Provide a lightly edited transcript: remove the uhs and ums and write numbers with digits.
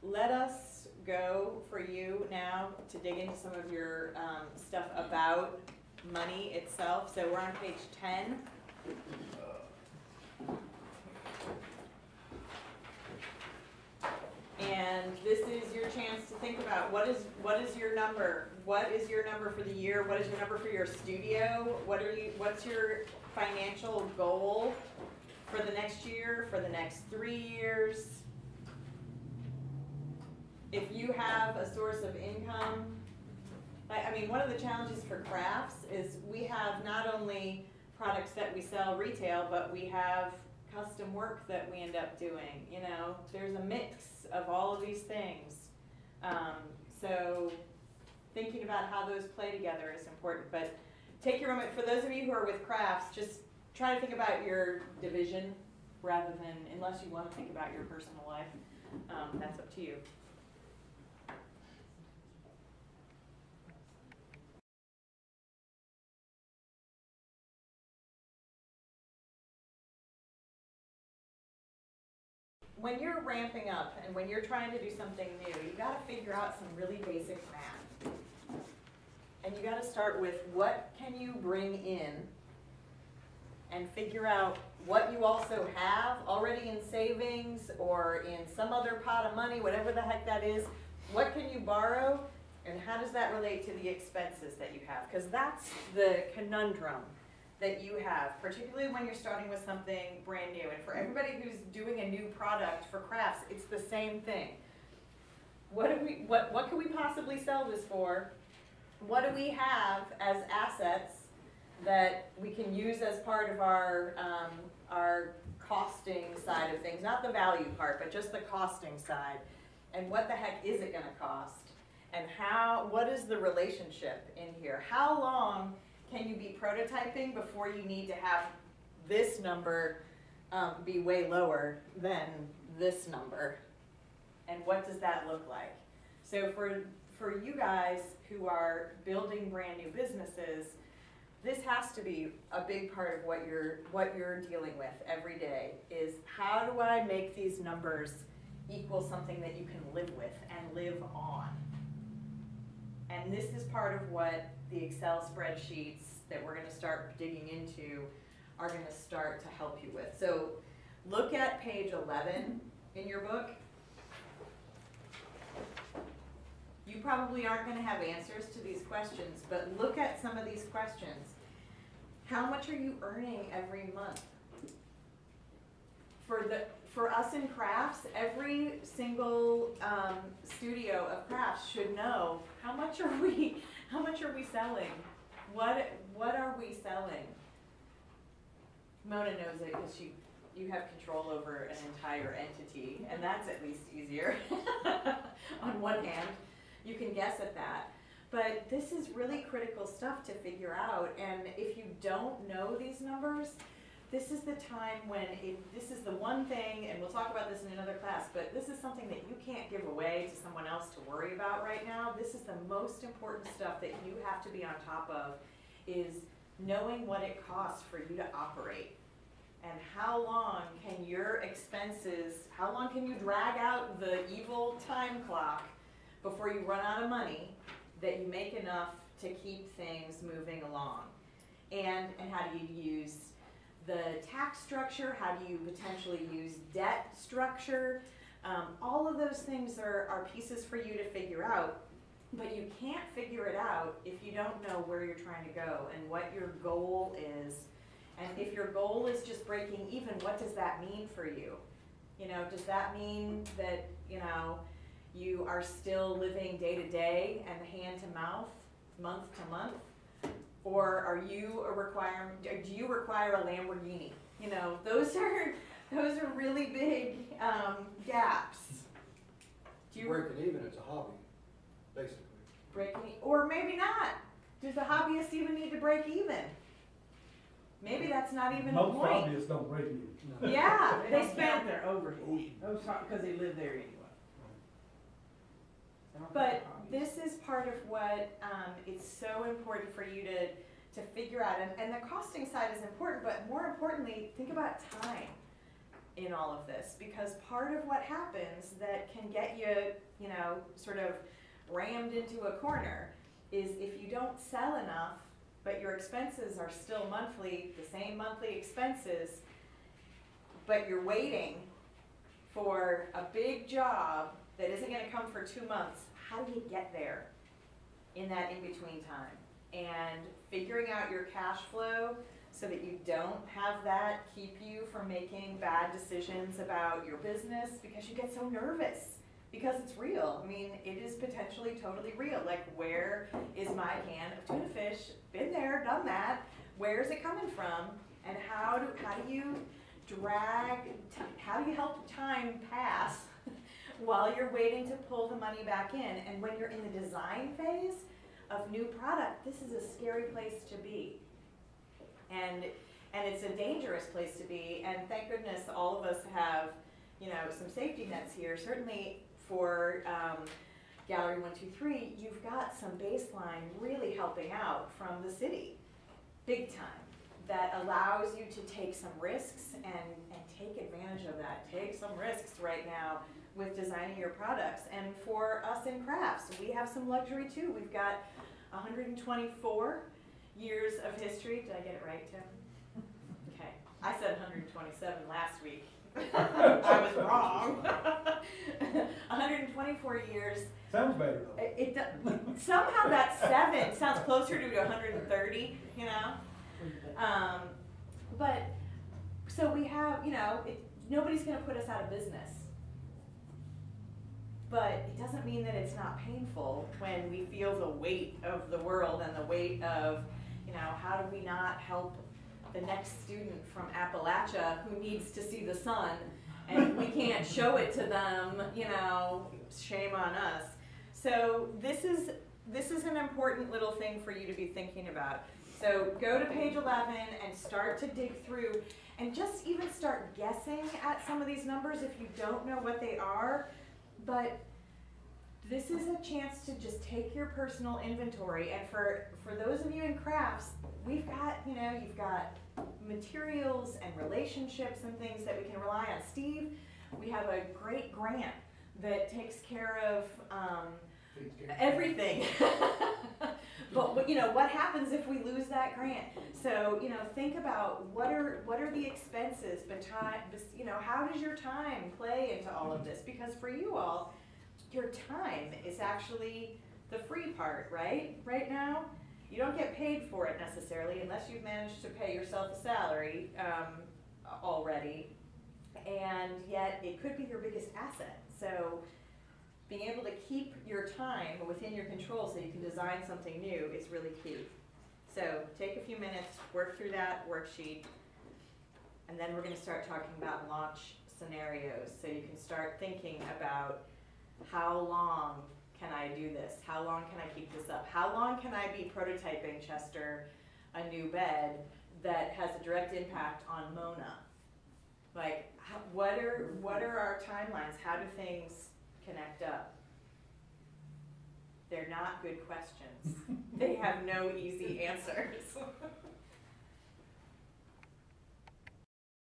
let us go for you now to dig into some of your stuff about money itself. So we're on page 10. And this is your chance to think about what is your number? What is your number for the year? What is your number for your studio? What's your financial goal for the next year, for the next 3 years? If you have a source of income, I mean, one of the challenges for crafts is we have not only products that we sell retail, but we have custom work that we end up doing. You know, there's a mix of all of these things. So thinking about how those play together is important. But take your moment. For those of you who are with crafts, just try to think about your division rather than, unless you want to think about your personal life, that's up to you. When you're ramping up and when you're trying to do something new, you got to figure out some really basic math. And you got to start with what can you bring in and figure out what you also have already in savings or in some other pot of money, whatever the heck that is. What can you borrow and how does that relate to the expenses that you have? Because that's the conundrum that you have, particularly when you're starting with something brand new. And for everybody who's doing a new product for crafts, it's the same thing. What can we possibly sell this for? What do we have as assets that we can use as part of our costing side of things? Not the value part, but just the costing side. And what the heck is it gonna cost? And what is the relationship in here? How long can you be prototyping before you need to have this number be way lower than this number? And what does that look like? So for you guys who are building brand new businesses, this has to be a big part of what you're dealing with every day is how do I make these numbers equal something that you can live with and live on? And this is part of what the Excel spreadsheets that we're going to start digging into are going to start to help you with. So look at page 11 in your book. You probably aren't going to have answers to these questions, but look at some of these questions. How much are you earning every month? For us in crafts, every single studio of crafts should know how much are we selling? What are we selling? Mona knows it because you have control over an entire entity, and that's at least easier. On one hand, you can guess at that. But this is really critical stuff to figure out, and if you don't know these numbers, this is the time when this is the one thing, and we'll talk about this in another class, but this is something that you can't give away to someone else to worry about right now. This is the most important stuff that you have to be on top of, is knowing what it costs for you to operate. And how long can your expenses, how long can you drag out the evil time clock before you run out of money that you make enough to keep things moving along? And how do you use the tax structure? How do you potentially use debt structure? All of those things are pieces for you to figure out, but you can't figure it out if you don't know where you're trying to go and what your goal is. And if your goal is just breaking even, what does that mean for you? You know, does that mean that, you know, you are still living day to day and hand to mouth, month to month? Or are you do you require a Lamborghini? You know, those are really big gaps. Do you break it even? It's a hobby, basically. Breaking, or maybe not. Does the hobbyist even need to break even? Maybe that's not even the point. Most hobbyists don't break even. No. Yeah, They they don't spend count their overhead, because they live there anyway. But this is part of what it's so important for you to figure out. And the costing side is important, but more importantly, think about time. in all of this, because part of what happens that can get you, you know, sort of rammed into a corner is if you don't sell enough, but your expenses are still monthly, the same monthly expenses, but you're waiting for a big job that isn't gonna come for 2 months, how do you get there in that in-between time? And figuring out your cash flow so that you don't have that keep you from making bad decisions about your business because you get so nervous, because it's real. I mean, it is potentially totally real. Like, where is my can of tuna fish? Been there, done that. Where is it coming from? And how do you how do you help time pass while you're waiting to pull the money back in? And when you're in the design phase of new product, this is a scary place to be. And it's a dangerous place to be, and thank goodness all of us have, you know, some safety nets here. Certainly for Gallery 123, you've got some baseline really helping out from the city, big time, that allows you to take some risks and take advantage of that. Take some risks right now with designing your products. And for us in crafts, we have some luxury too. We've got 124 years of history. Did I get it right, Tim? Okay. I said 127 last week. I was wrong. 124 years. Sounds better though. Somehow that 7 sounds closer to 130, you know? But, so we have, you know, nobody's gonna put us out of business. But it doesn't mean that it's not painful when we feel the weight of the world and the weight of, you know, how do we not help the next student from Appalachia who needs to see the sun, and we can't show it to them, you know, shame on us. So this is an important little thing for you to be thinking about. So go to page 11 and start to dig through and just even start guessing at some of these numbers if you don't know what they are. But this is a chance to just take your personal inventory, and for those of you in crafts, we've got, you know, you've got materials and relationships and things that we can rely on. Steve, we have a great grant that takes care of everything. But you know, what happens if we lose that grant? So, you know, think about what are the expenses, but time, you know, how does your time play into all of this? Because for you all, your time is actually the free part, right? Right now, you don't get paid for it necessarily unless you've managed to pay yourself a salary already, and yet it could be your biggest asset. So being able to keep your time within your control so you can design something new is really key. So take a few minutes, work through that worksheet, and then we're going to start talking about launch scenarios. So you can start thinking about, how long can I do this? How long can I keep this up? How long can I be prototyping, Chester, a new bed that has a direct impact on Mona? Like, what are our timelines? How do things connect up? They're not good questions. They have no easy answers.